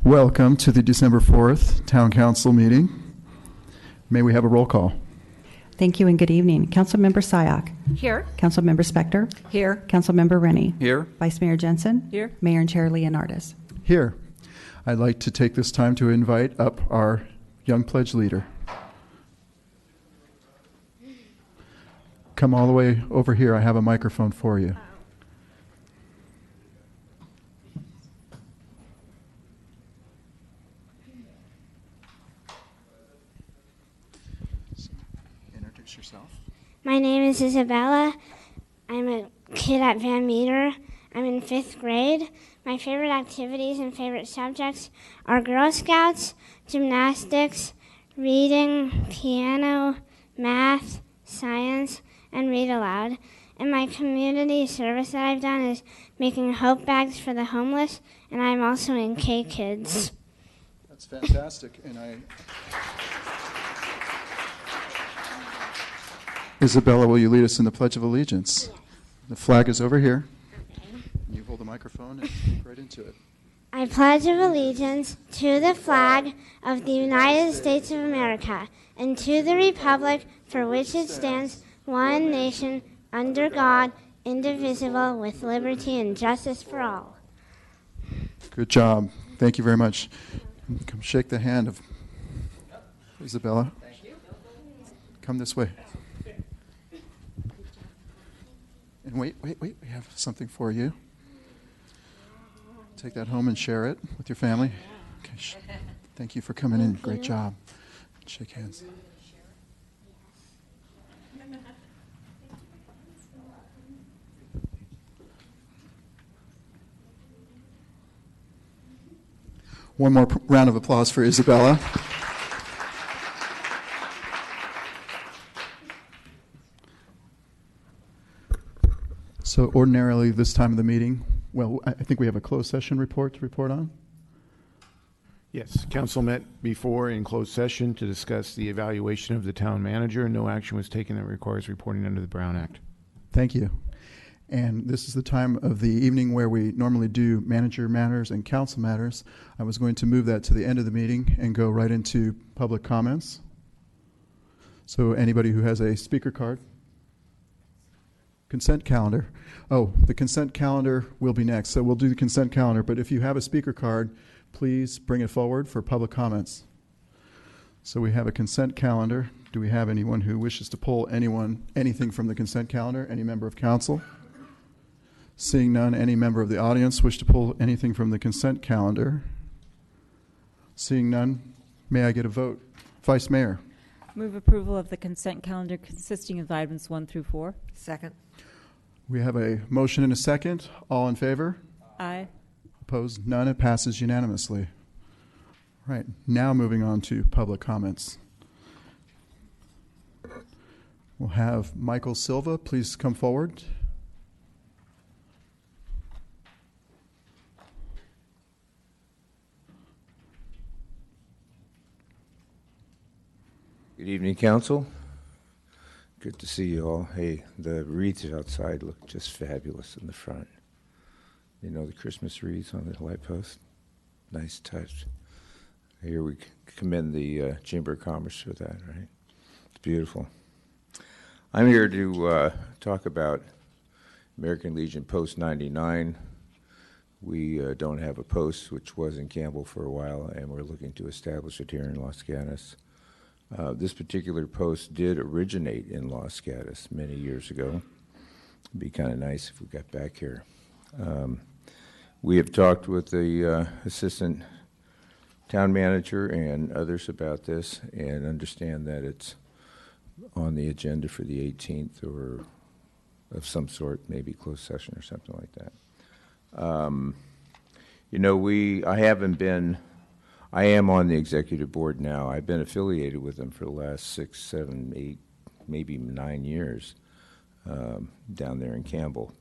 Welcome to the December 4th Town Council meeting. May we have a roll call? Thank you and good evening. Councilmember Syak. Here. Councilmember Spector. Here. Councilmember Rennie. Here. Vice Mayor Jensen. Here. Mayor and Chair Leonardis. Here. I'd like to take this time to invite up our Young Pledge leader. Come all the way over here. I have a microphone for you. Introduce yourself. My name is Isabella. I'm a kid at Van Meter. I'm in 5th grade. My favorite activities and favorite subjects are Girl Scouts, gymnastics, reading, piano, math, science, and read aloud. And my community service that I've done is making hope bags for the homeless, and I'm also in K-Kids. That's fantastic. And Isabella, will you lead us in the Pledge of Allegiance? Yes. The flag is over here. Okay. You hold the microphone and speak right into it. I pledge allegiance to the flag of the United States of America and to the republic for which it stands, one nation, under God, indivisible, with liberty and justice for all. Good job. Thank you very much. Come shake the hand of Isabella. Thank you. Come this way. And wait. We have something for you. Take that home and share it with your family. Okay. Thank you for coming in. Great job. Shake hands. One more round of applause for Isabella. So ordinarily this time of the meeting, well, I think we have a closed session report to report on. Yes, council met before in closed session to discuss the evaluation of the town manager. No action was taken that requires reporting under the Brown Act. Thank you. And this is the time of the evening where we normally do manager matters and council matters. I was going to move that to the end of the meeting and go right into public comments. So anybody who has a speaker card. Consent calendar. Oh, the consent calendar will be next. So we'll do the consent calendar. But if you have a speaker card, please bring it forward for public comments. So we have a consent calendar. Do we have anyone who wishes to pull anything from the consent calendar? Any member of council? Seeing none, any member of the audience wish to pull anything from the consent calendar? Seeing none, may I get a vote? Vice Mayor. Move approval of the consent calendar consisting of items 1 through 4. Second. We have a motion and a second. All in favor? Aye. Opposed? None. It passes unanimously. Right. Now moving on to public comments. We'll have Michael Silva. Please come forward. Good evening, Council. Good to see you all. Hey, the wreaths outside look just fabulous in the front. You know, the Christmas wreaths on the light post. Nice touch. Here we commend the Chamber of Commerce for that, right? It's beautiful. I'm here to talk about American Legion Post 99. We don't have a post, which was in Campbell for a while, and we're looking to establish it here in Los Gatos. This particular post did originate in Los Gatos many years ago. It'd be kind of nice if we got back here. We have talked with the assistant town manager and others about this and understand that it's on the agenda for the 18th or of some sort, maybe closed session or something like that. You know, I am on the executive board now. I've been affiliated with them for the last 6, 7, 8, maybe 9 years down there in Campbell.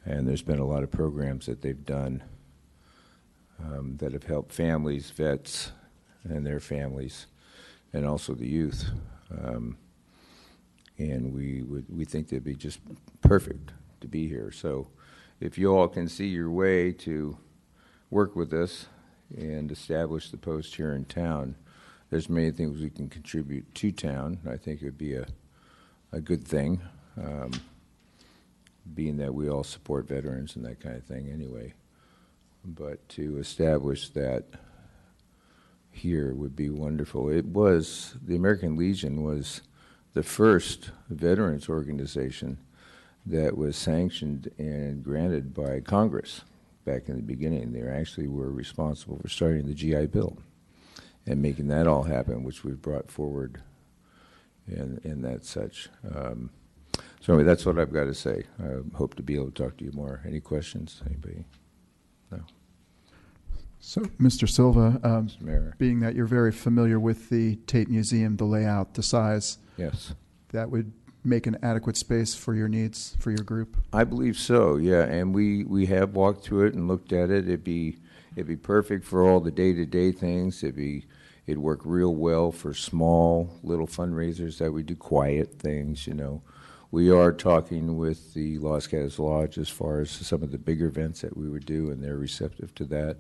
And there's been a lot of programs that they've done that have helped families, vets, and their families, and also the youth. And we think they'd be just perfect to be here. So if you all can see your way to work with us, and establish the post here in town, there's many things we can contribute to town. I think it would be a good thing, being that we all support veterans and that kind of thing anyway. But to establish that here would be wonderful. It was, the American Legion was the first veterans organization that was sanctioned and granted by Congress back in the beginning. They actually were responsible for starting the GI Bill and making that all happen, which we've brought forward in that such. So anyway, that's what I've got to say. I hope to be able to talk to you more. Any questions? Anybody? No. So, Mr. Silva, Mr. Mayor. being that you're very familiar with the Tate Museum, the layout, the size, Yes. that would make an adequate space for your needs, for your group? I believe so, yeah, and we have walked through it and looked at it. It'd be perfect for all the day-to-day things. It'd work real well for small little fundraisers that we do, quiet things, you know. We are talking with the Los Gatos Lodge as far as some of the bigger events that we would do, and they're receptive to that.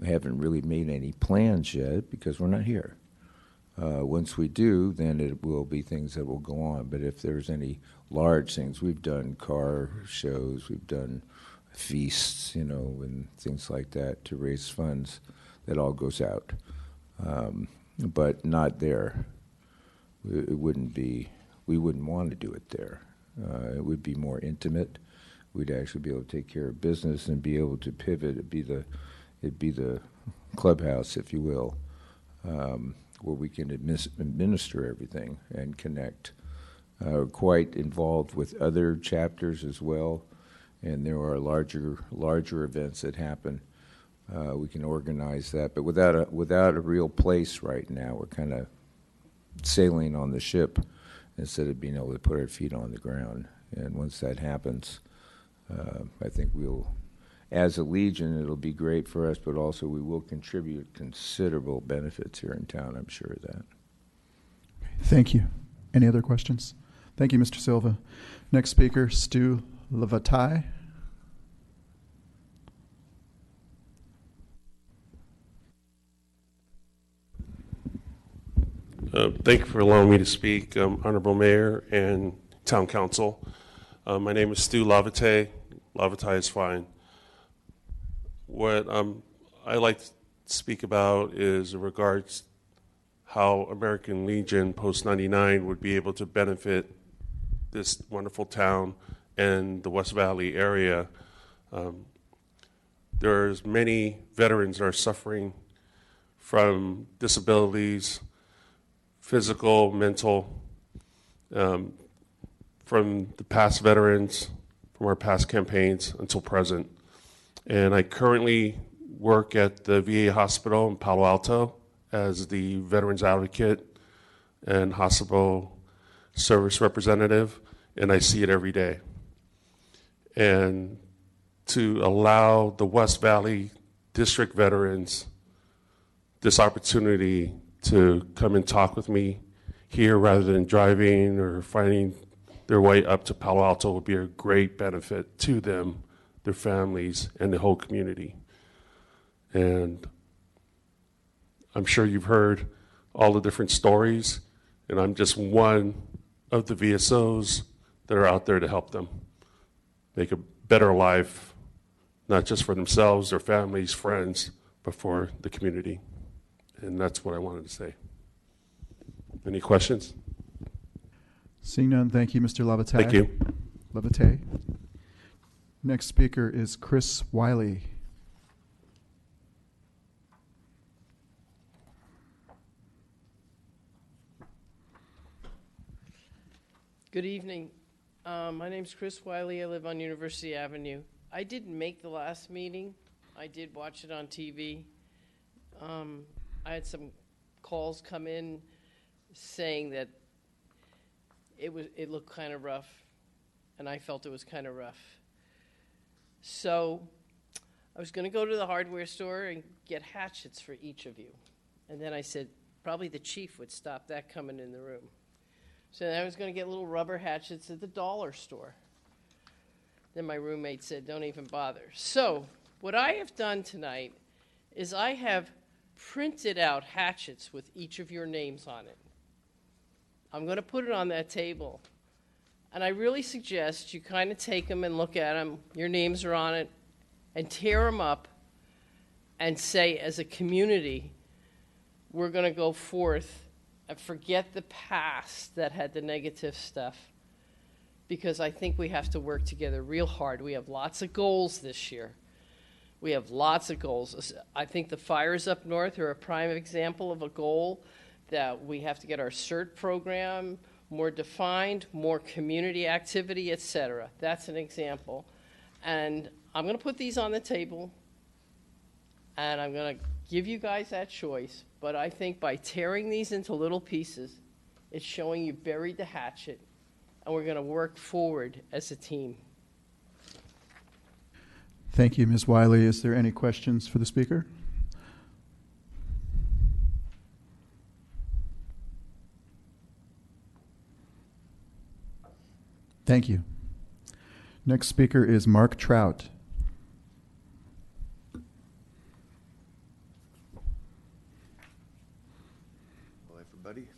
We haven't really made any plans yet because we're not here. Once we do, then it will be things that will go on. But if there's any large things, we've done car shows, we've done feasts, you know, and things like that to raise funds. That all goes out, but not there. It wouldn't be. We wouldn't want to do it there. It would be more intimate. We'd actually be able to take care of business and be able to pivot. It'd be the clubhouse, if you will. Where we can administer everything and connect. Quite involved with other chapters as well, and there are larger events that happen. We can organize that, but without a real place right now, we're kind of sailing on the ship instead of being able to put our feet on the ground. And once that happens, I think we'll, as a Legion, it'll be great for us, but also we will contribute considerable benefits here in town, I'm sure of that. Thank you. Any other questions? Thank you, Mr. Silva. Next speaker, Stu Levatai. Thank you for allowing me to speak, Honorable Mayor and Town Council. My name is Stu Levatai. Levatai is fine. What I like to speak about is in regards how American Legion Post 99 would be able to benefit this wonderful town and the West Valley area. There's many veterans that are suffering from disabilities, physical, mental, from the past veterans, from our past campaigns until present. And I currently work at the VA hospital in Palo Alto as the Veterans Advocate and Hospital Service Representative, and I see it every day. And to allow the West Valley District veterans this opportunity to come and talk with me here rather than driving or finding their way up to Palo Alto would be a great benefit to them, their families, and the whole community. And I'm sure you've heard all the different stories, and I'm just one of the VSOs that are out there to help them make a better life, not just for themselves, their families, friends, but for the community. And that's what I wanted to say. Any questions? Seeing none, thank you, Mr. Levatai. Thank you. Levatai. Next speaker is Chris Wiley. Good evening. My name's Chris Wiley. I live on University Avenue. I didn't make the last meeting. I did watch it on TV. I had some calls come in saying that it looked kind of rough, and I felt it was kind of rough. So I was going to go to the hardware store and get hatchets for each of you. And then I said, probably the chief would stop that coming in the room. So then I was going to get little rubber hatchets at the dollar store. Then my roommate said, don't even bother. So what I have done tonight is I have printed out hatchets with each of your names on it. I'm going to put it on that table. And I really suggest you kind of take them and look at them. Your names are on it. And tear them up and say, as a community, we're going to go forth and forget the past that had the negative stuff. Because I think we have to work together real hard. We have lots of goals this year. We have lots of goals. I think the fires up north are a prime example of a goal that we have to get our CERT program more defined, more community activity, etc. That's an example. And I'm going to put these on the table, and I'm going to give you guys that choice. But I think by tearing these into little pieces, it's showing you buried the hatchet, and we're going to work forward as a team. Thank you, Ms. Wiley. Is there any questions for the speaker? Thank you. Next speaker is Mark Trout. Hello, everybody.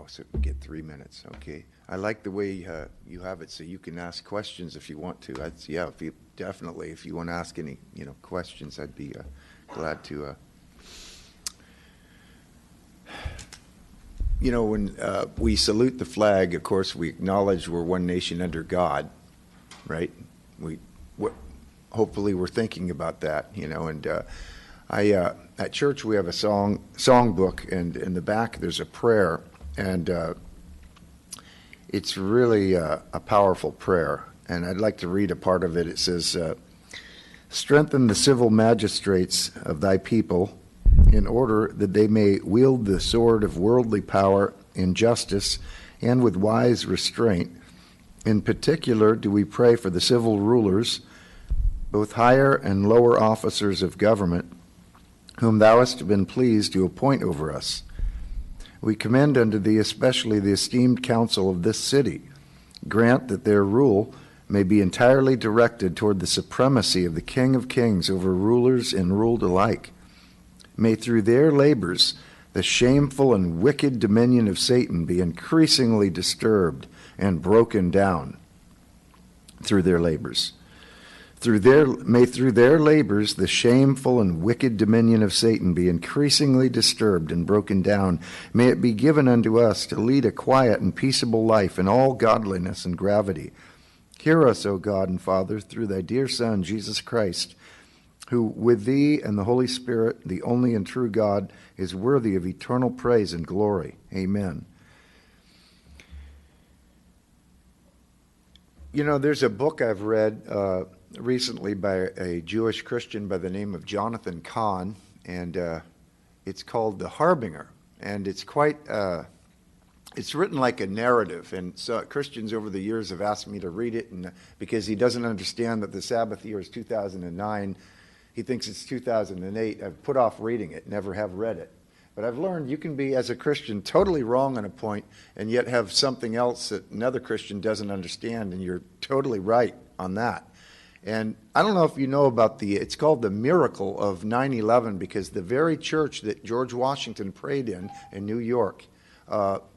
So we get 3 minutes, okay. I like the way you have it, so you can ask questions if you want to. If you want to ask any, questions, I'd be glad to. When we salute the flag, of course, we acknowledge we're one nation under God, right? Hopefully we're thinking about that, and at church we have a song book, and in the back there's a prayer, and it's really a powerful prayer, and I'd like to read a part of it. It says, "Strengthen the civil magistrates of thy people, in order that they may wield the sword of worldly power in justice and with wise restraint. In particular do we pray for the civil rulers, both higher and lower officers of government, whom thou hast been pleased to appoint over us. We commend unto thee especially the esteemed council of this city. Grant that their rule may be entirely directed toward the supremacy of the King of Kings over rulers and ruled alike. May through their labors the shameful and wicked dominion of Satan be increasingly disturbed and broken down through their labors. May through their labors the shameful and wicked dominion of Satan be increasingly disturbed and broken down. May it be given unto us to lead a quiet and peaceable life in all godliness and gravity. Hear us, O God and Father, through thy dear Son, Jesus Christ, who with thee and the Holy Spirit, the only and true God, is worthy of eternal praise and glory. Amen." There's a book I've read recently by a Jewish Christian by the name of Jonathan Cahn, and it's called The Harbinger, and it's quite it's written like a narrative, and so Christians over the years have asked me to read it, and because he doesn't understand that the Sabbath year is 2009, he thinks it's 2008. I've put off reading it, never have read it. But I've learned you can be, as a Christian, totally wrong on a point and yet have something else that another Christian doesn't understand, and you're totally right on that. And I don't know if you know about it's called the miracle of 9/11, because the very church that George Washington prayed in New York,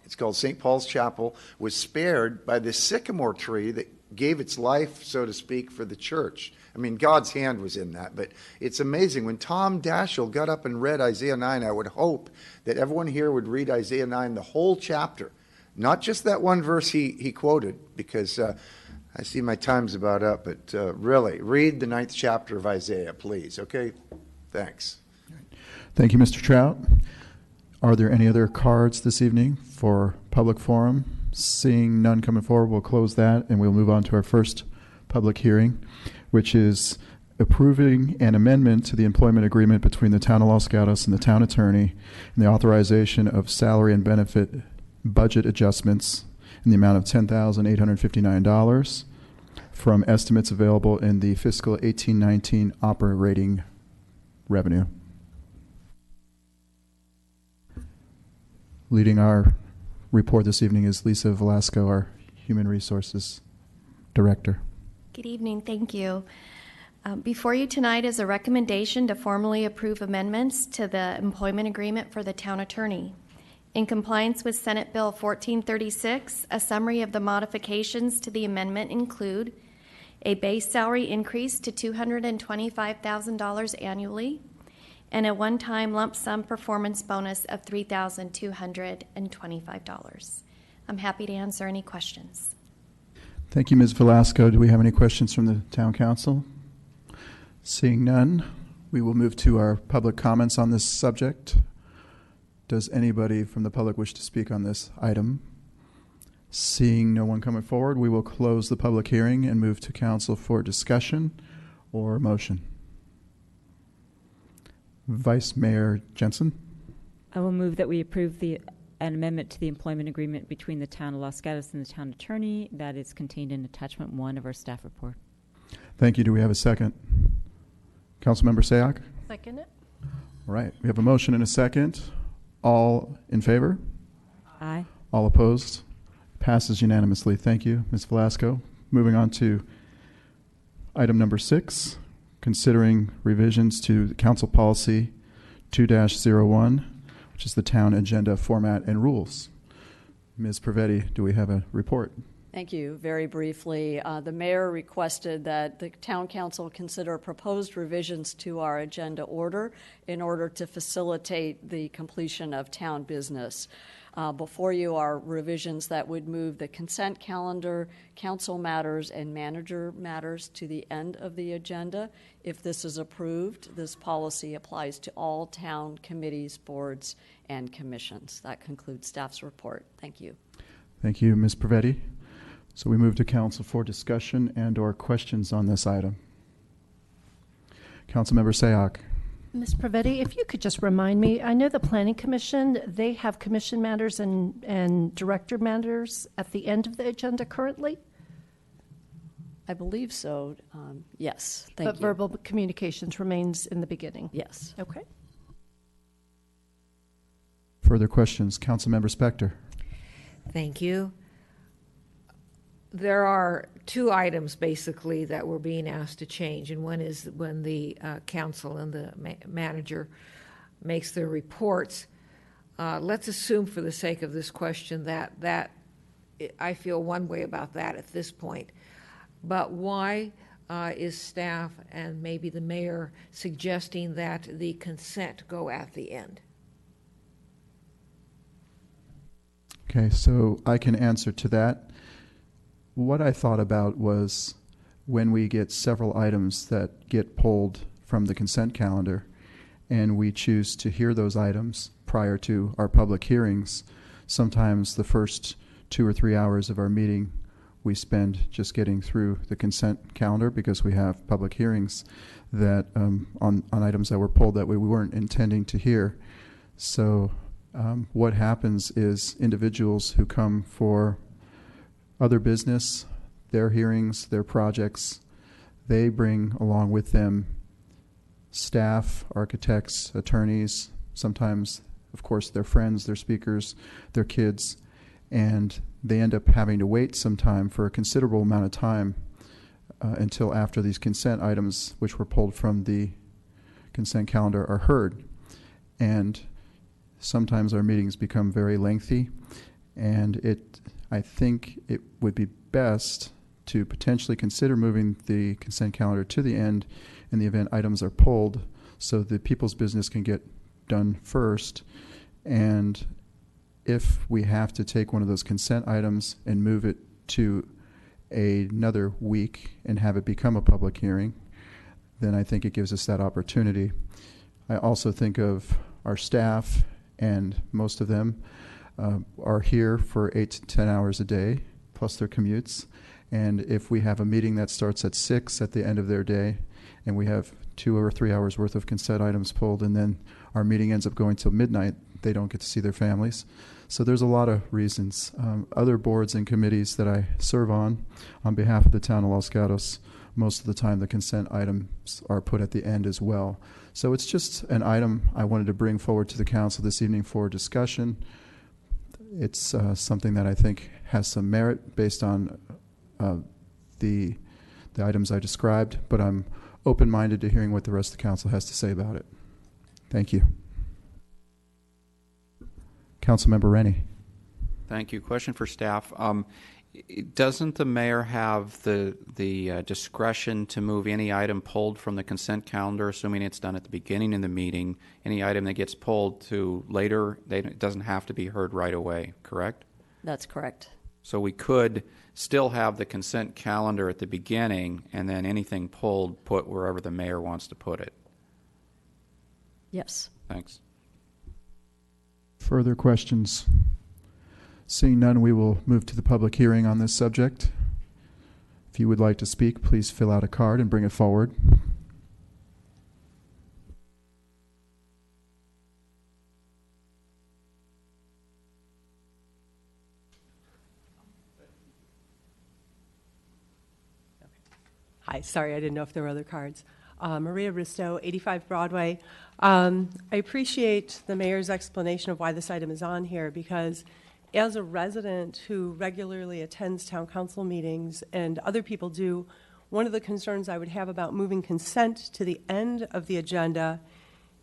it's called St. Paul's Chapel, was spared by this sycamore tree that gave its life, so to speak, for the church. I mean, God's hand was in that, but it's amazing. When Tom Daschle got up and read Isaiah 9, I would hope that everyone here would read Isaiah 9, the whole chapter, not just that one verse he quoted, because I see my time's about up, but really, read the 9th chapter of Isaiah, please, okay? Thanks. Thank you, Mr. Trout. Are there any other cards this evening for public forum? Seeing none coming forward, we'll close that, and we'll move on to our first public hearing, which is approving an amendment to the employment agreement between the Town of Los Gatos and the Town Attorney, and the authorization of salary and benefit budget adjustments in the amount of $10,859 from estimates available in the fiscal 18-19 operating revenue. Leading our report this evening is Lisa Velasco, our Human Resources Director. Good evening, thank you. Before you tonight is a recommendation to formally approve amendments to the employment agreement for the town attorney. In compliance with Senate Bill 1436, a summary of the modifications to the amendment include a base salary increase to $225,000 annually and a one-time lump sum performance bonus of $3,225. I'm happy to answer any questions. Thank you, Ms. Velasco. Do we have any questions from the town council? Seeing none, we will move to our public comments on this subject. Does anybody from the public wish to speak on this item? Seeing no one coming forward, we will close the public hearing and move to council for discussion or motion. Vice Mayor Jensen. I will move that we approve an amendment to the employment agreement between the town of Los Gatos and the town attorney that is contained in attachment 1 of our staff report. Thank you. Do we have a second? Councilmember Sayoc? Second it. All right. We have a motion and a second. All in favor? Aye. All opposed? Passes unanimously. Thank you, Ms. Velasco. Moving on to item number 6, considering revisions to Council Policy 2-01, which is the town agenda format and rules. Ms. Pravetti, do we have a report? Thank you. Very briefly, the mayor requested that the town council consider proposed revisions to our agenda order in order to facilitate the completion of town business. Before you are revisions that would move the consent calendar, council matters, and manager matters to the end of the agenda. If this is approved, this policy applies to all town committees, boards, and commissions. That concludes staff's report. Thank you. Thank you, Ms. Pravetti. So we move to council for discussion and or questions on this item. Councilmember Sayoc. Ms. Pravetti, if you could just remind me, I know the Planning Commission, they have commission matters and director matters at the end of the agenda currently? I believe so. Yes, thank you. But verbal communications remains in the beginning? Yes. Okay. Further questions? Councilmember Spector. Thank you. There are two items basically that we're being asked to change, and one is when the council and the manager makes their reports. Let's assume for the sake of this question that I feel one way about that at this point. But why is staff and maybe the mayor suggesting that the consent go at the end? Okay, so I can answer to that. What I thought about was when we get several items that get pulled from the consent calendar and we choose to hear those items prior to our public hearings, sometimes the first 2 or 3 hours of our meeting we spend just getting through the consent calendar because we have public hearings that on items that were pulled that we weren't intending to hear. So what happens is individuals who come for other business, their hearings, their projects, they bring along with them staff, architects, attorneys, sometimes, of course, their friends, their speakers, their kids, and they end up having to wait some time for a considerable amount of time until after these consent items, which were pulled from the consent calendar, are heard. And sometimes our meetings become very lengthy, and I think it would be best to potentially consider moving the consent calendar to the end in the event items are pulled so the people's business can get done first. And if we have to take one of those consent items and move it to another week and have it become a public hearing, then I think it gives us that opportunity. I also think of our staff, and most of them are here for 8 to 10 hours a day, plus their commutes. And if we have a meeting that starts at 6 at the end of their day, and we have 2 or 3 hours worth of consent items pulled, and then our meeting ends up going till midnight, they don't get to see their families. So there's a lot of reasons. Other boards and committees that I serve on behalf of the town of Los Gatos, most of the time the consent items are put at the end as well. So it's just an item I wanted to bring forward to the council this evening for discussion. It's something that I think has some merit based on the items I described, but I'm open-minded to hearing what the rest of the council has to say about it. Thank you. Councilmember Rennie. Thank you. Question for staff. Doesn't the mayor have the discretion to move any item pulled from the consent calendar, assuming it's done at the beginning of the meeting? Any item that gets pulled to later, it doesn't have to be heard right away, correct? That's correct. So we could still have the consent calendar at the beginning, and then anything pulled put wherever the mayor wants to put it. Yes. Thanks. Further questions? Seeing none, we will move to the public hearing on this subject. If you would like to speak, please fill out a card and bring it forward. Hi, sorry, I didn't know if there were other cards. Maria Risto, 85 Broadway. I appreciate the mayor's explanation of why this item is on here, because as a resident who regularly attends town council meetings, and other people do, one of the concerns I would have about moving consent to the end of the agenda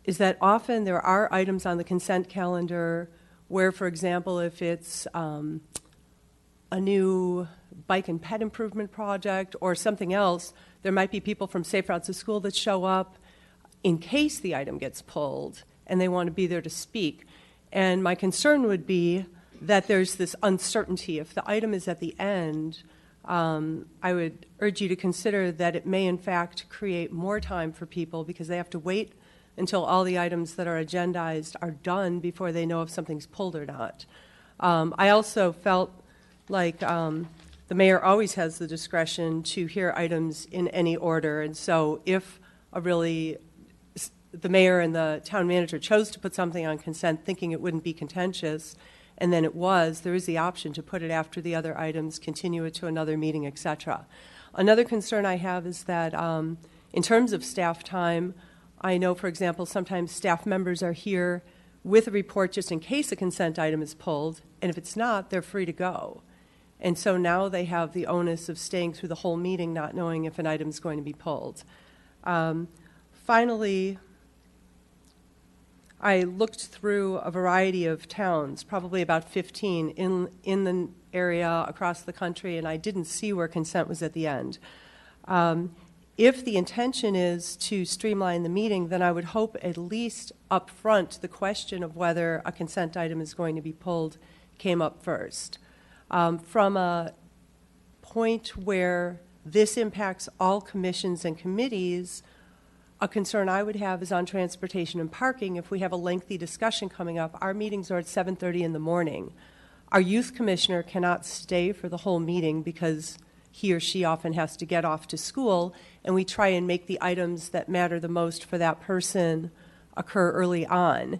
is that often there are items on the consent calendar where, for example, if it's a new bike and pet improvement project or something else, there might be people from Safe Routes to School that show up in case the item gets pulled and they want to be there to speak. And my concern would be that there's this uncertainty. If the item is at the end, I would urge you to consider that it may in fact create more time for people because they have to wait until all the items that are agendized are done before they know if something's pulled or not. I also felt like the mayor always has the discretion to hear items in any order, and so if the mayor and the town manager chose to put something on consent thinking it wouldn't be contentious, and then it was, there is the option to put it after the other items, continue it to another meeting, etc. Another concern I have is that in terms of staff time, I know, for example, sometimes staff members are here with a report just in case a consent item is pulled, and if it's not, they're free to go. And so now they have the onus of staying through the whole meeting not knowing if an item is going to be pulled. Finally, I looked through a variety of towns, probably about 15 in the area across the country, and I didn't see where consent was at the end. If the intention is to streamline the meeting, then I would hope at least up front the question of whether a consent item is going to be pulled came up first. From a point where this impacts all commissions and committees, a concern I would have is on transportation and parking. If we have a lengthy discussion coming up, our meetings are at 7:30 in the morning. Our youth commissioner cannot stay for the whole meeting because he or she often has to get off to school, and we try and make the items that matter the most for that person occur early on.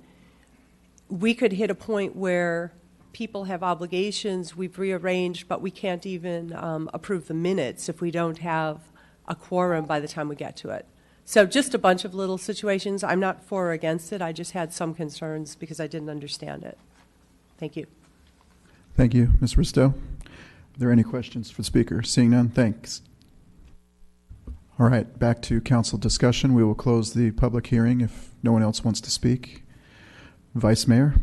We could hit a point where people have obligations, we've rearranged, but we can't even approve the minutes if we don't have a quorum by the time we get to it. So just a bunch of little situations. I'm not for or against it. I just had some concerns because I didn't understand it. Thank you. Thank you, Ms. Risto. Are there any questions for the speaker? Seeing none, thanks. All right, back to council discussion. We will close the public hearing if no one else wants to speak. Vice Mayor?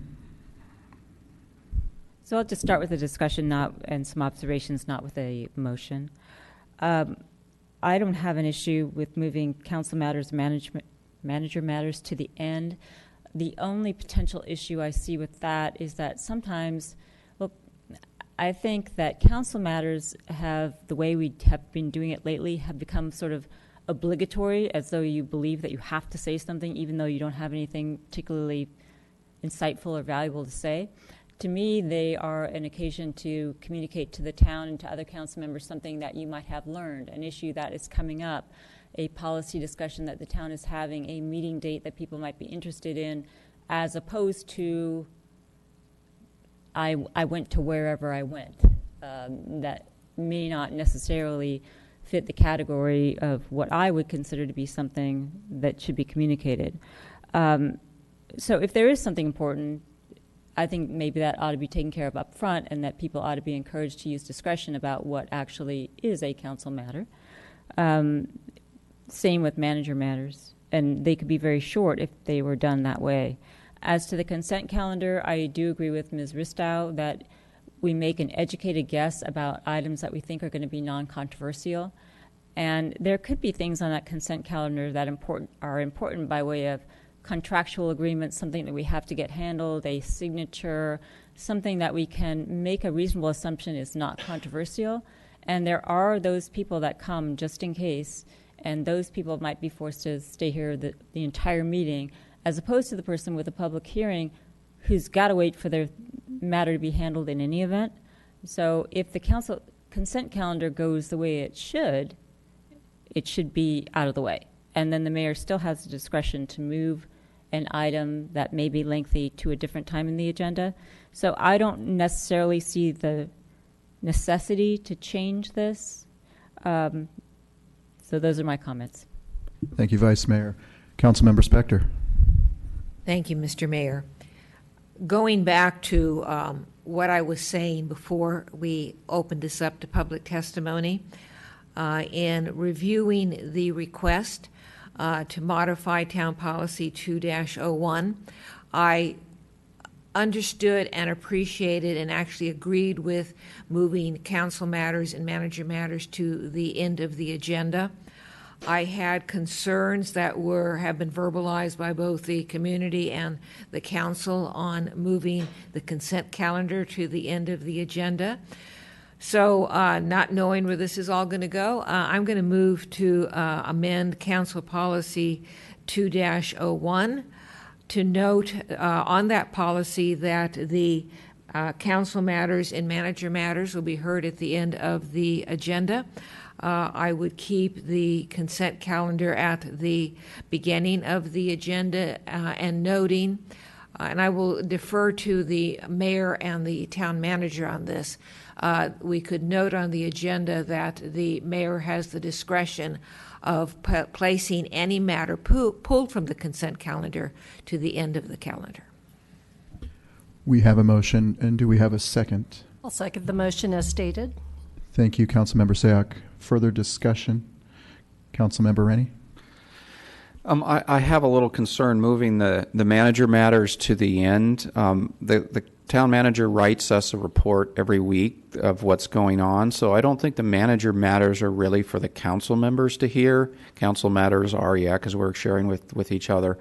So I'll just start with a discussion and some observations, not with a motion. I don't have an issue with moving council matters, manager matters to the end. The only potential issue I see with that is that sometimes, well, I think that council matters have, the way we have been doing it lately, have become sort of obligatory, as though you believe that you have to say something even though you don't have anything particularly insightful or valuable to say. To me, they are an occasion to communicate to the town and to other council members something that you might have learned, an issue that is coming up, a policy discussion that the town is having, a meeting date that people might be interested in, as opposed to I went to wherever I went. That may not necessarily fit the category of what I would consider to be something that should be communicated. So if there is something important, I think maybe that ought to be taken care of up front, and that people ought to be encouraged to use discretion about what actually is a council matter. Same with manager matters, and they could be very short if they were done that way. As to the consent calendar, I do agree with Ms. Ristow that we make an educated guess about items that we think are going to be non-controversial. And there could be things on that consent calendar that are important by way of contractual agreements, something that we have to get handled, a signature, something that we can make a reasonable assumption is not controversial. And there are those people that come just in case, and those people might be forced to stay here the entire meeting, as opposed to the person with a public hearing who's got to wait for their matter to be handled in any event. So if the council consent calendar goes the way it should be out of the way. And then the mayor still has the discretion to move an item that may be lengthy to a different time in the agenda. So I don't necessarily see the necessity to change this. So those are my comments. Thank you, Vice Mayor. Councilmember Spector. Thank you, Mr. Mayor. Going back to what I was saying before we opened this up to public testimony, in reviewing the request to modify Town Policy 2-01, I understood and appreciated and actually agreed with moving council matters and manager matters to the end of the agenda. I had concerns that have been verbalized by both the community and the council on moving the consent calendar to the end of the agenda. So not knowing where this is all going to go, I'm going to move to amend Council Policy 2-01 to note on that policy that the council matters and manager matters will be heard at the end of the agenda. I would keep the consent calendar at the beginning of the agenda and noting, and I will defer to the mayor and the town manager on this. We could note on the agenda that the mayor has the discretion of placing any matter pulled from the consent calendar to the end of the calendar. We have a motion, and do we have a second? I'll second the motion as stated. Thank you, Councilmember Sayoc. Further discussion? Councilmember Rennie? I have a little concern moving the manager matters to the end. The town manager writes us a report every week of what's going on, so I don't think the manager matters are really for the council members to hear. Council matters are, because we're sharing with each other.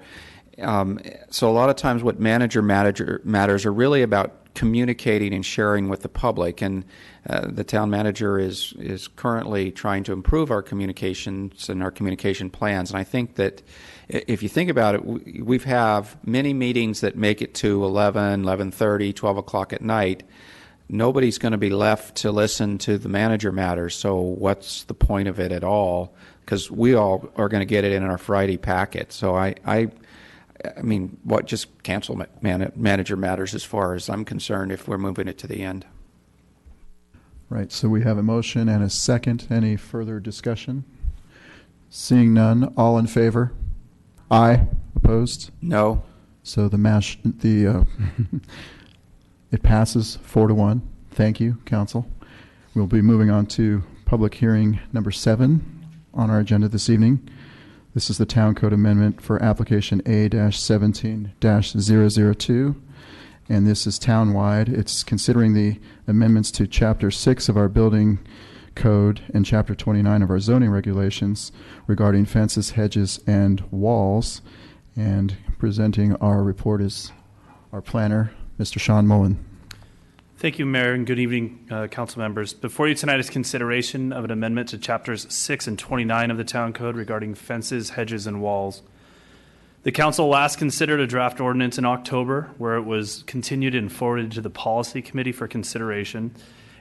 So a lot of times what manager matters are really about communicating and sharing with the public, and the town manager is currently trying to improve our communications and our communication plans. And I think that if you think about it, we have many meetings that make it to 11, 11:30, 12 o'clock at night. Nobody's going to be left to listen to the manager matters, so what's the point of it at all? Because we all are going to get it in our Friday packet. So I mean, what just cancel manager matters as far as I'm concerned if we're moving it to the end. Right, so we have a motion and a second. Any further discussion? Seeing none, all in favor? Aye. Opposed? No. So it passes 4-1. Thank you, Council. We'll be moving on to public hearing number 7 on our agenda this evening. This is the Town Code Amendment for application A-17-002, and this is townwide. It's considering the amendments to Chapter 6 of our Building Code and Chapter 29 of our zoning regulations regarding fences, hedges, and walls. And presenting our report is our planner, Mr. Sean Mullen. Thank you, Mayor, and good evening, council members. Before you tonight is consideration of an amendment to Chapters 6 and 29 of the Town Code regarding fences, hedges, and walls. The council last considered a draft ordinance in October, where it was continued and forwarded to the Policy Committee for consideration.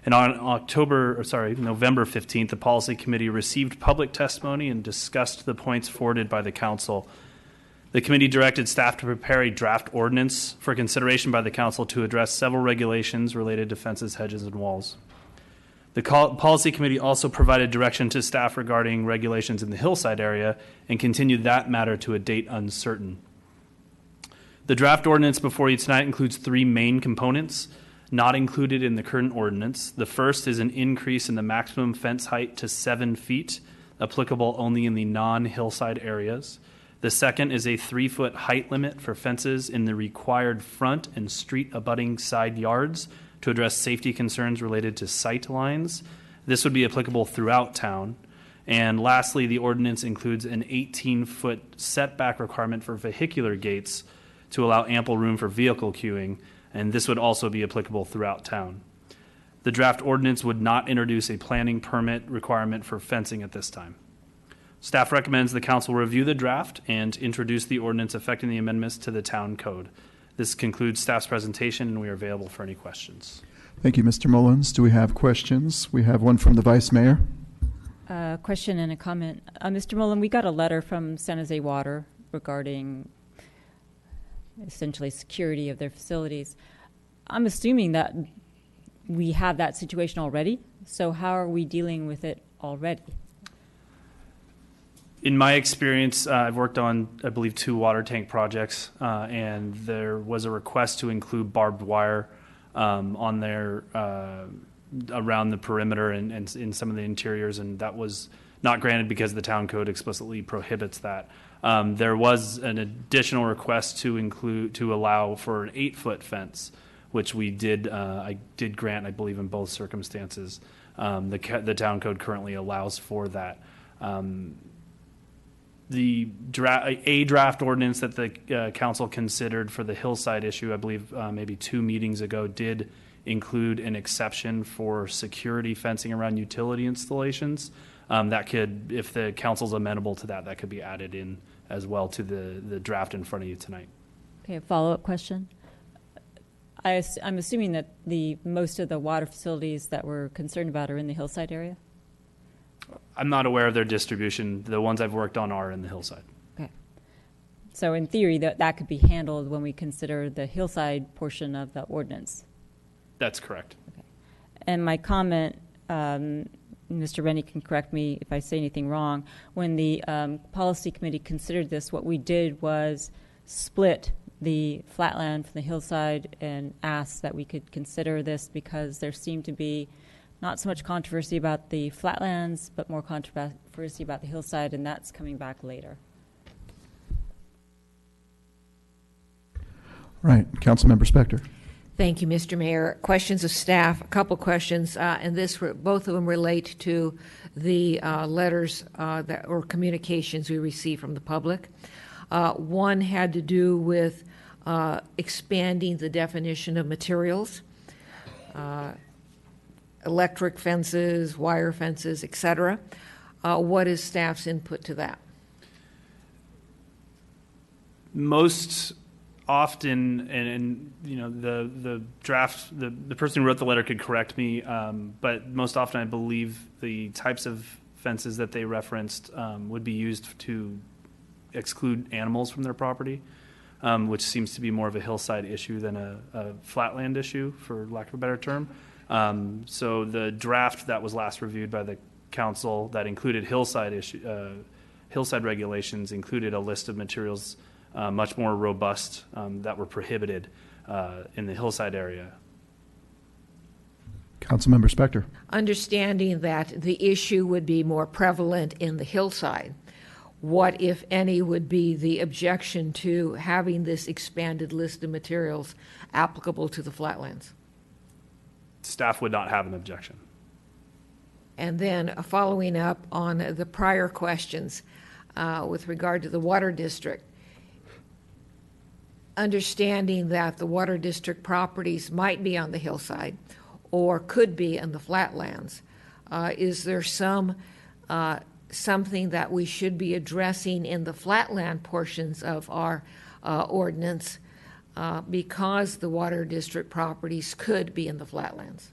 And on November 15th, the Policy Committee received public testimony and discussed the points forwarded by the council. The committee directed staff to prepare a draft ordinance for consideration by the council to address several regulations related to fences, hedges, and walls. The policy committee also provided direction to staff regarding regulations in the hillside area and continued that matter to a date uncertain. The draft ordinance before you tonight includes 3 main components not included in the current ordinance. The first is an increase in the maximum fence height to 7 feet applicable only in the non-hillside areas. The second is a 3-foot height limit for fences in the required front and street abutting side yards to address safety concerns related to sight lines. This would be applicable throughout town. And lastly, the ordinance includes an 18-foot setback requirement for vehicular gates to allow ample room for vehicle queuing, and this would also be applicable throughout town. The draft ordinance would not introduce a planning permit requirement for fencing at this time. Staff recommends the council review the draft and introduce the ordinance affecting the amendments to the town code. This concludes staff's presentation, and we are available for any questions. Thank you, Mr. Mullins. Do we have questions? We have one from the Vice Mayor. Question and a comment. Mr. Mullen, we got a letter from San Jose Water regarding essentially security of their facilities. I'm assuming that we have that situation already. So how are we dealing with it already? In my experience, I've worked on, I believe, 2 water tank projects, and there was a request to include barbed wire on there around the perimeter and in some of the interiors, and that was not granted because the town code explicitly prohibits that. There was an additional request to allow for an 8-foot fence, which we did. I did grant, I believe, in both circumstances. The town code currently allows for that. The draft ordinance that the council considered for the hillside issue, I believe maybe 2 meetings ago, did include an exception for security fencing around utility installations. That could, if the council's amenable to that, that could be added in as well to the draft in front of you tonight. Okay, a follow-up question. I'm assuming that most of the water facilities that we're concerned about are in the hillside area? I'm not aware of their distribution. The ones I've worked on are in the hillside. Okay. So in theory, that could be handled when we consider the hillside portion of the ordinance. That's correct. Okay. And my comment, Mr. Rennie can correct me if I say anything wrong, when the policy committee considered this, what we did was split the flatland from the hillside and asked that we could consider this because there seemed to be not so much controversy about the flatlands, but more controversy about the hillside, and that's coming back later. Right. Councilmember Spector. Thank you, Mr. Mayor. Questions of staff, a couple questions, and both of them relate to the letters or communications we receive from the public. One had to do with expanding the definition of materials, electric fences, wire fences, etc. What is staff's input to that? Most often, and you know, the draft, the person who wrote the letter could correct me, but most often I believe the types of fences that they referenced would be used to exclude animals from their property, which seems to be more of a hillside issue than a flatland issue, for lack of a better term. So the draft that was last reviewed by the council that included hillside regulations included a list of materials much more robust that were prohibited in the hillside area. Councilmember Spector. Understanding that the issue would be more prevalent in the hillside, what, if any, would be the objection to having this expanded list of materials applicable to the flatlands? Staff would not have an objection. And then following up on the prior questions with regard to the water district, understanding that the water district properties might be on the hillside or could be in the flatlands, is there something that we should be addressing in the flatland portions of our ordinance because the water district properties could be in the flatlands?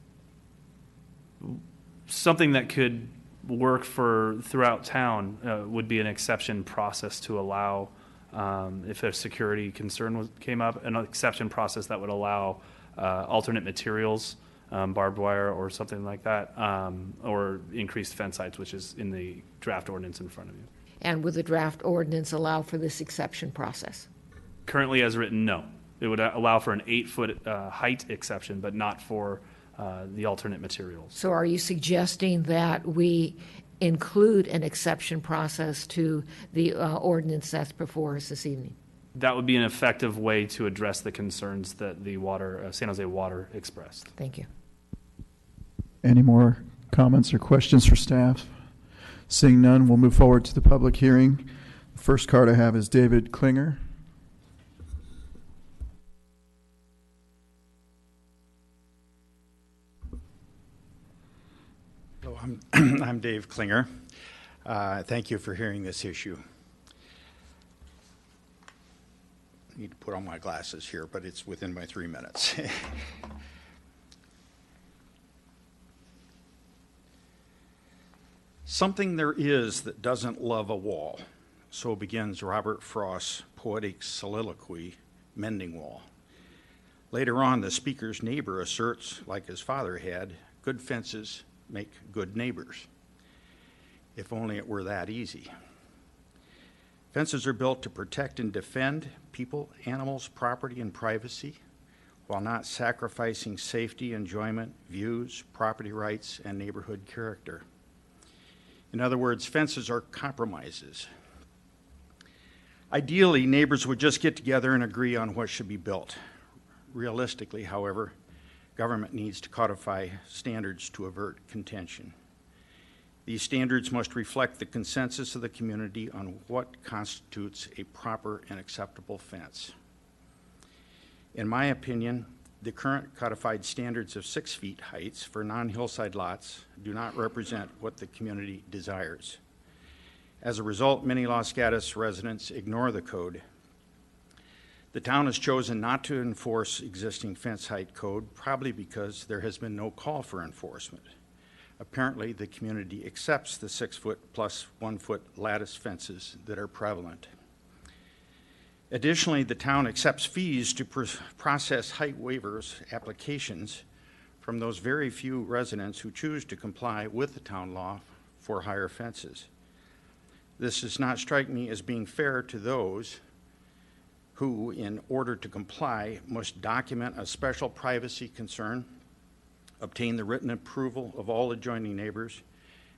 Something that could work for throughout town would be an exception process to allow, if a security concern came up, an exception process that would allow alternate materials, barbed wire or something like that, or increased fence heights, which is in the draft ordinance in front of you. And would the draft ordinance allow for this exception process? Currently as written, no. It would allow for an 8-foot height exception, but not for the alternate materials. So are you suggesting that we include an exception process to the ordinance that's before us this evening? That would be an effective way to address the concerns that the San Jose Water expressed. Thank you. Any more comments or questions for staff? Seeing none, we'll move forward to the public hearing. The first card I have is David Klinger. Hello, I'm Dave Klinger. Thank you for hearing this issue. I need to put on my glasses here, but it's within my 3 minutes. Something there is that doesn't love a wall. So begins Robert Frost's poetic soliloquy, Mending Wall. Later on, the speaker's neighbor asserts, like his father had, good fences make good neighbors. If only it were that easy. Fences are built to protect and defend people, animals, property, and privacy, while not sacrificing safety, enjoyment, views, property rights, and neighborhood character. In other words, fences are compromises. Ideally, neighbors would just get together and agree on what should be built. Realistically, however, government needs to codify standards to avert contention. These standards must reflect the consensus of the community on what constitutes a proper and acceptable fence. In my opinion, the current codified standards of 6 feet heights for non-hillside lots do not represent what the community desires. As a result, many Los Gatos residents ignore the code. The town has chosen not to enforce existing fence height code, probably because there has been no call for enforcement. Apparently, the community accepts the 6 foot plus 1 foot lattice fences that are prevalent. Additionally, the town accepts fees to process height waivers applications from those very few residents who choose to comply with the town law for higher fences. This does not strike me as being fair to those who, in order to comply, must document a special privacy concern, obtain the written approval of all adjoining neighbors,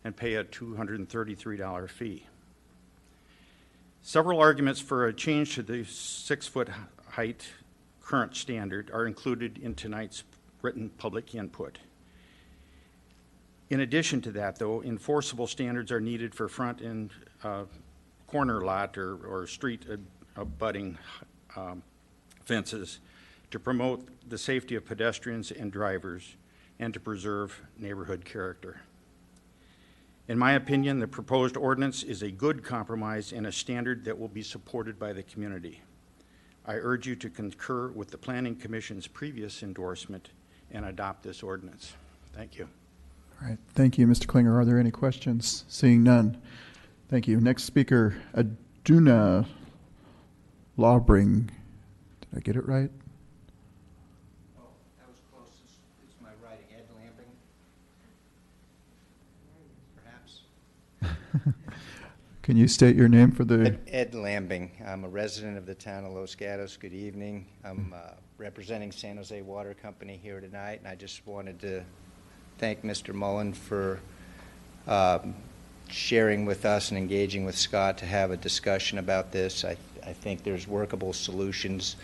and pay a $233 fee. Several arguments for a change to the 6 foot height current standard are included in tonight's written public input. In addition to that, though, enforceable standards are needed for front and corner lot or street abutting fences to promote the safety of pedestrians and drivers and to preserve neighborhood character. In my opinion, the proposed ordinance is a good compromise and a standard that will be supported by the community. I urge you to concur with the Planning Commission's previous endorsement and adopt this ordinance. Thank you. All right. Thank you, Mr. Klinger. Are there any questions? Seeing none. Thank you. Next speaker, Aduna Lawbring. Did I get it right? Oh, that was close. It's my writing. Ed Lambing, perhaps. Can you state your name for the... Ed Lambing. I'm a resident of the town of Los Gatos. Good evening. I'm representing San Jose Water Company here tonight, and I just wanted to thank Mr. Mullen for sharing with us and engaging with Scott to have a discussion about this. I think there's workable solutions.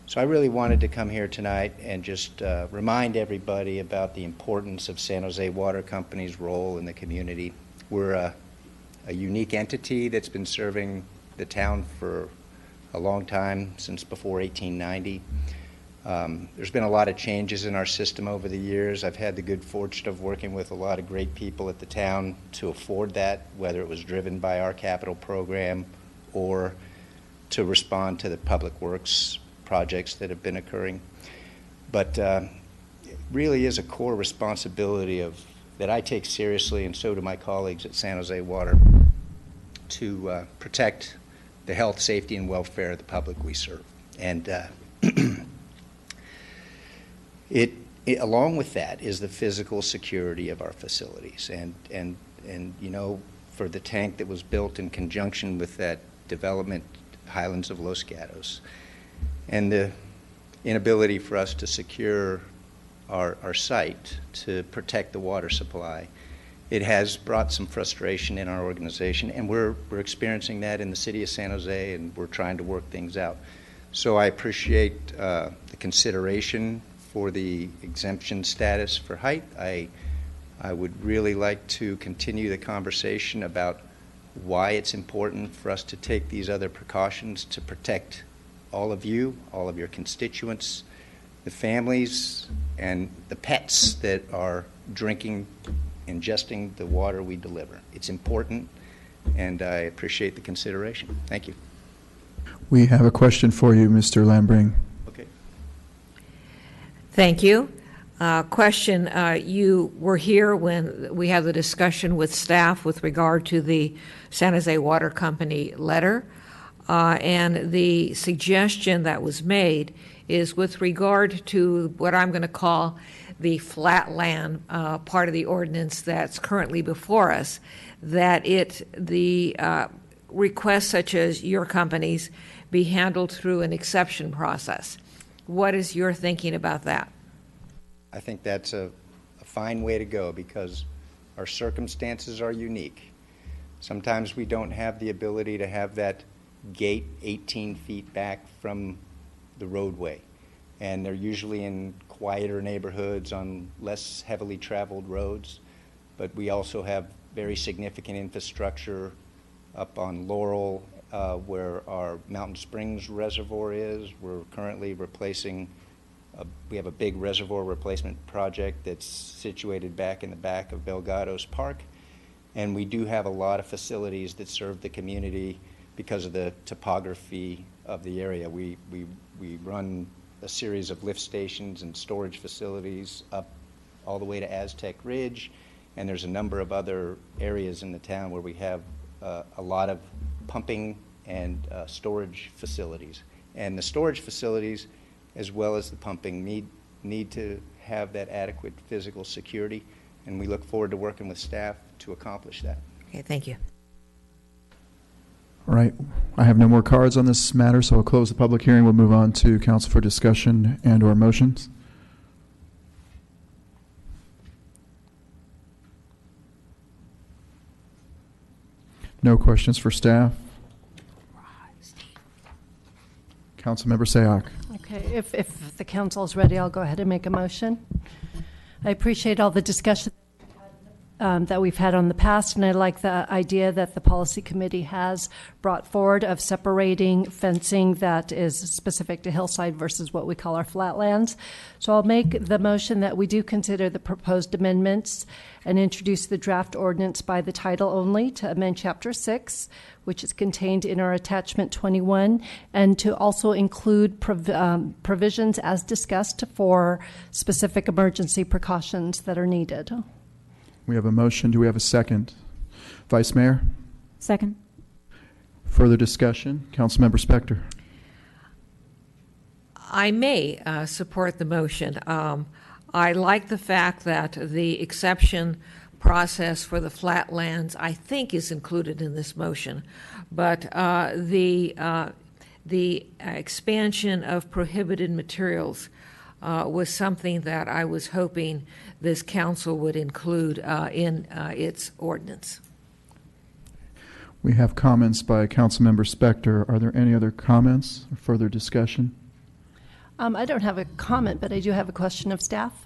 So I really wanted to come here tonight and just remind everybody about the importance of San Jose Water Company's role in the community. We're a unique entity that's been serving the town for a long time, since before 1890. There's been a lot of changes in our system over the years. I've had the good fortune of working with a lot of great people at the town to afford that, whether it was driven by our capital program or to respond to the public works projects that have been occurring. But it really is a core responsibility that I take seriously, and so do my colleagues at San Jose Water, to protect the health, safety, and welfare of the public we serve. And along with that is the physical security of our facilities. And you know, for the tank that was built in conjunction with that development, Highlands of Los Gatos, and the inability for us to secure our site to protect the water supply It has brought some frustration in our organization, and we're experiencing that in the city of San Jose, and we're trying to work things out. So I appreciate the consideration for the exemption status for height. I would really like to continue the conversation about why it's important for us to take these other precautions to protect all of you, all of your constituents, the families, and the pets that are drinking, ingesting the water we deliver. It's important, and I appreciate the consideration. Thank you. We have a question for you, Mr. Lambring. Okay. Thank you. Question, you were here when we had the discussion with staff with regard to the San Jose Water Company letter, and the suggestion that was made is with regard to what I'm going to call the flat land part of the ordinance that's currently before us, that the requests such as your company's be handled through an exception process. What is your thinking about that? I think that's a fine way to go because our circumstances are unique. Sometimes we don't have the ability to have that gate 18 feet back from the roadway, and they're usually in quieter neighborhoods on less heavily traveled roads, but we also have very significant infrastructure up on Laurel where our Mountain Springs reservoir is. We're currently replacing, we have a big reservoir replacement project that's situated back in the back of Belgados Park, and we do have a lot of facilities that serve the community because of the topography of the area. We run a series of lift stations and storage facilities up all the way to Aztec Ridge, and there's a number of other areas in the town where we have a lot of pumping and storage facilities. And the storage facilities, as well as the pumping, need to have that adequate physical security, and we look forward to working with staff to accomplish that. Okay, thank you. All right. I have no more cards on this matter, so I'll close the public hearing. We'll move on to council for discussion and or motions. No questions for staff. Councilmember Sayoc. Okay, if the council is ready, I'll go ahead and make a motion. I appreciate all the discussion that we've had on the past, and I like the idea that the policy committee has brought forward of separating fencing that is specific to hillside versus what we call our flatlands. So I'll make the motion that we do consider the proposed amendments and introduce the draft ordinance by the title only to amend Chapter 6, which is contained in our attachment 21, and to also include provisions as discussed for specific emergency precautions that are needed. We have a motion. Do we have a second? Vice Mayor? Second. Further discussion? Councilmember Spector. I may support the motion. I like the fact that the exception process for the flatlands, I think, is included in this motion. But the expansion of prohibited materials was something that I was hoping this council would include in its ordinance. We have comments by Councilmember Spector. Are there any other comments or further discussion? I don't have a comment, but I do have a question of staff.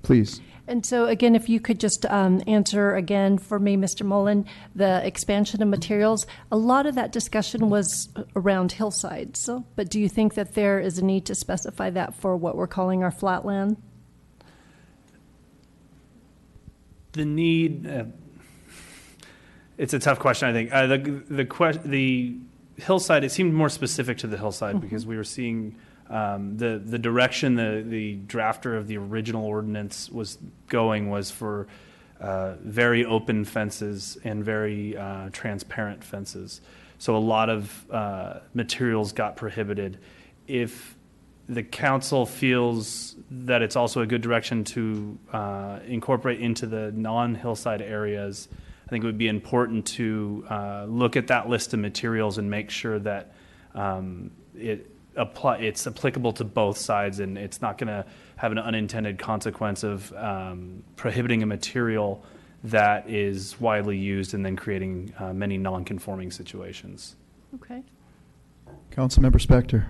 Please. And so, again, if you could just answer again for me, Mr. Mullen, the expansion of materials, a lot of that discussion was around hillsides. But do you think that there is a need to specify that for what we're calling our flatland? The need, it's a tough question, I think. The hillside, it seemed more specific to the hillside because we were seeing the direction the drafter of the original ordinance was going was for very open fences and very transparent fences. So a lot of materials got prohibited. If the council feels that it's also a good direction to incorporate into the non-hillside areas, I think it would be important to look at that list of materials and make sure that it it's applicable to both sides, and it's not going to have an unintended consequence of prohibiting a material that is widely used and then creating many non-conforming situations. Okay. Councilmember Spector.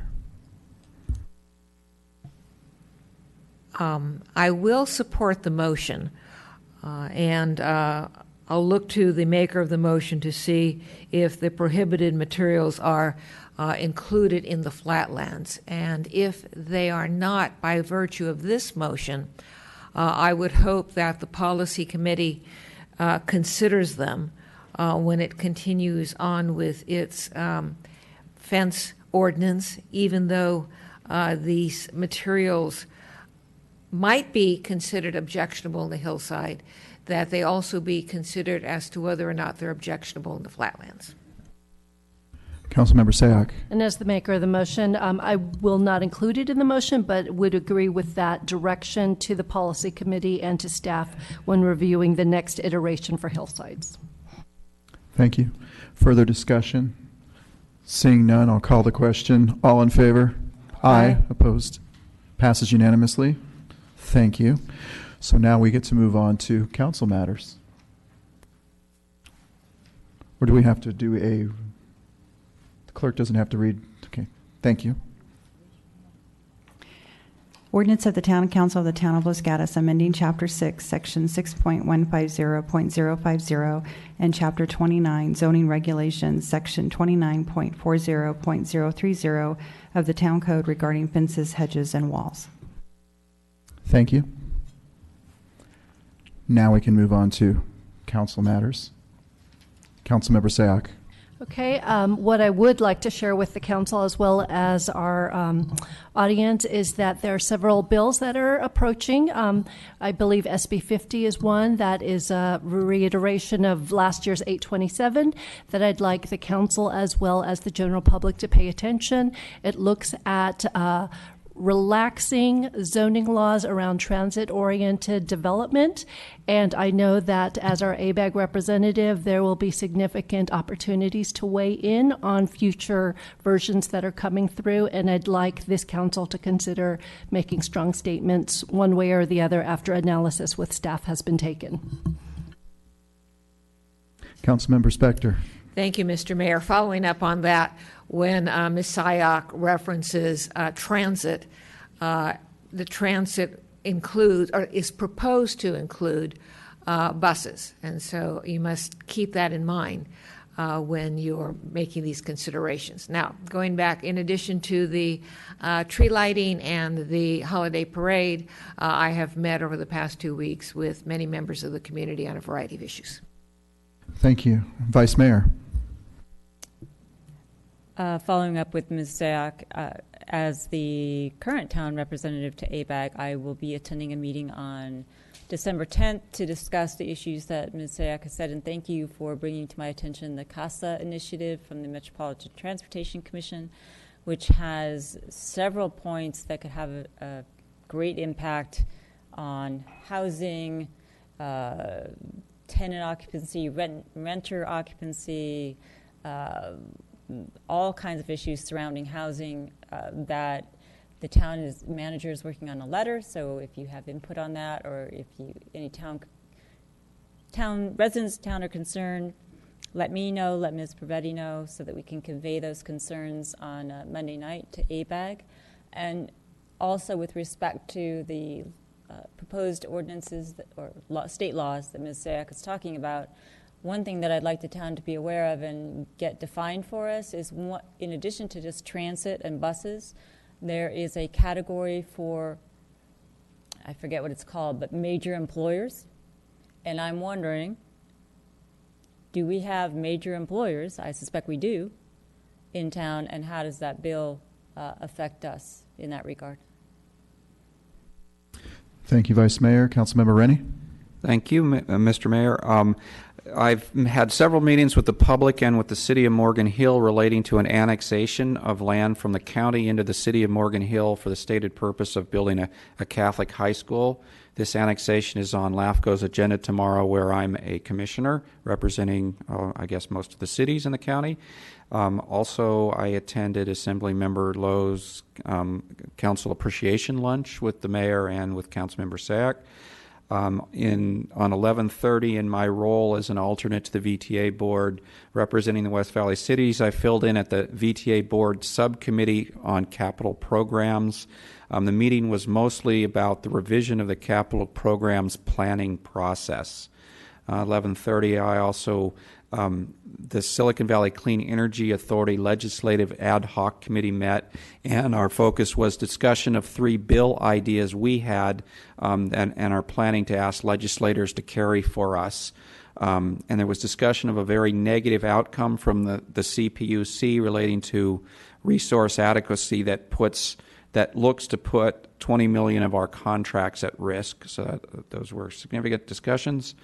I will support the motion, and I'll look to the maker of the motion to see if the prohibited materials are included in the flatlands. And if they are not, by virtue of this motion, I would hope that the policy committee considers them when it continues on with its fence ordinance, even though these materials might be considered objectionable in the hillside, that they also be considered as to whether or not they're objectionable in the flatlands. Councilmember Sayak. And as the maker of the motion, I will not include it in the motion, but would agree with that direction to the policy committee and to staff when reviewing the next iteration for hillsides. Thank you. Further discussion? Seeing none, I'll call the question. All in favor? Aye. Opposed? Passes unanimously. Thank you. So now we get to move on to council matters. Or do we have to do the clerk doesn't have to read? Okay. Thank you. Ordinance of the Town Council of the Town of Los Gatos amending Chapter 6, Section 6.150.050 and Chapter 29, Zoning Regulations, Section 29.40.030 of the Town Code regarding fences, hedges, and walls. Thank you. Now we can move on to council matters. Councilmember Sayak. Okay, what I would like to share with the council as well as our audience is that there are several bills that are approaching. I believe SB 50 is one that is a reiteration of last year's 827 that I'd like the council as well as the general public to pay attention. It looks at relaxing zoning laws around transit-oriented development. And I know that as our ABAG representative, there will be significant opportunities to weigh in on future versions that are coming through. And I'd like this council to consider making strong statements one way or the other after analysis with staff has been taken. Councilmember Spector. Thank you, Mr. Mayor. Following up on that, when Ms. Sayak references transit, the transit includes or is proposed to include buses. And so you must keep that in mind when you're making these considerations. Now, going back, in addition to the tree lighting and the holiday parade, I have met over the past 2 weeks with many members of the community on a variety of issues. Thank you. Vice Mayor. Following up with Ms. Sayak, as the current town representative to ABAG, I will be attending a meeting on December 10th to discuss the issues that Ms. Sayak has said, and thank you for bringing to my attention the CASA initiative from the Metropolitan Transportation Commission, which has several points that could have a great impact on housing, tenant occupancy, renter occupancy, all kinds of issues surrounding housing that the town manager is working on a letter. So if you have input on that, or if any town residents of town are concerned, let me know, let Ms. Pravetti know, so that we can convey those concerns on Monday night to ABAG. And also with respect to the proposed ordinances or state laws that Ms. Sayak is talking about, one thing that I'd like the town to be aware of and get defined for us is, in addition to just transit and buses, there is a category for, I forget what it's called, but major employers. And I'm wondering, do we have major employers? I suspect we do in town, and how does that bill affect us in that regard? Thank you, Vice Mayor. Councilmember Rennie. Thank you, Mr. Mayor. I've had several meetings with the public and with the City of Morgan Hill relating to an annexation of land from the county into the City of Morgan Hill for the stated purpose of building a Catholic high school. This annexation is on LAFCO's agenda tomorrow, where I'm a commissioner representing, I guess, most of the cities in the county. Also, I attended Assemblymember Lowe's Council Appreciation Lunch with the mayor and with Councilmember Sack. On 11:30, in my role as an alternate to the VTA board representing the West Valley cities, I filled in at the VTA board subcommittee on capital programs. The meeting was mostly about the revision of the capital programs planning process. 11:30, I also the Silicon Valley Clean Energy Authority Legislative Ad Hoc Committee met, and our focus was discussion of 3 bill ideas we had and are planning to ask legislators to carry for us. And there was discussion of a very negative outcome from the CPUC relating to resource adequacy that looks to put 20 million of our contracts at risk. So those were significant discussions.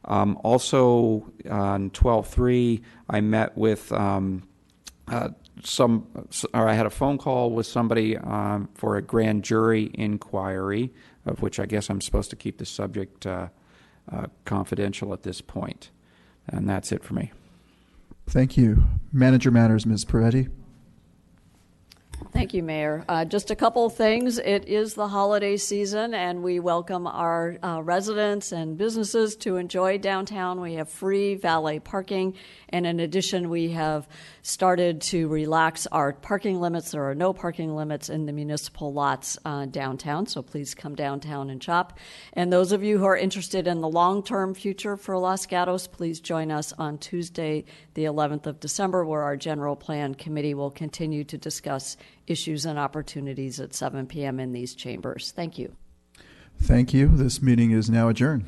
Also, on 12/3, I met with I had a phone call with somebody for a grand jury inquiry, of which I guess I'm supposed to keep the subject confidential at this point. And that's it for me. Thank you. Manager Matters, Ms. Peretti. Thank you, Mayor. Just a couple of things. It is the holiday season, and we welcome our residents and businesses to enjoy downtown. We have free valet parking, and in addition, we have started to relax our parking limits. There are no parking limits in the municipal lots downtown, so please come downtown and shop. And those of you who are interested in the long-term future for Los Gatos, please join us on Tuesday, the 11th of December, where our General Plan Committee will continue to discuss issues and opportunities at 7 p.m. in these chambers. Thank you. Thank you. This meeting is now adjourned.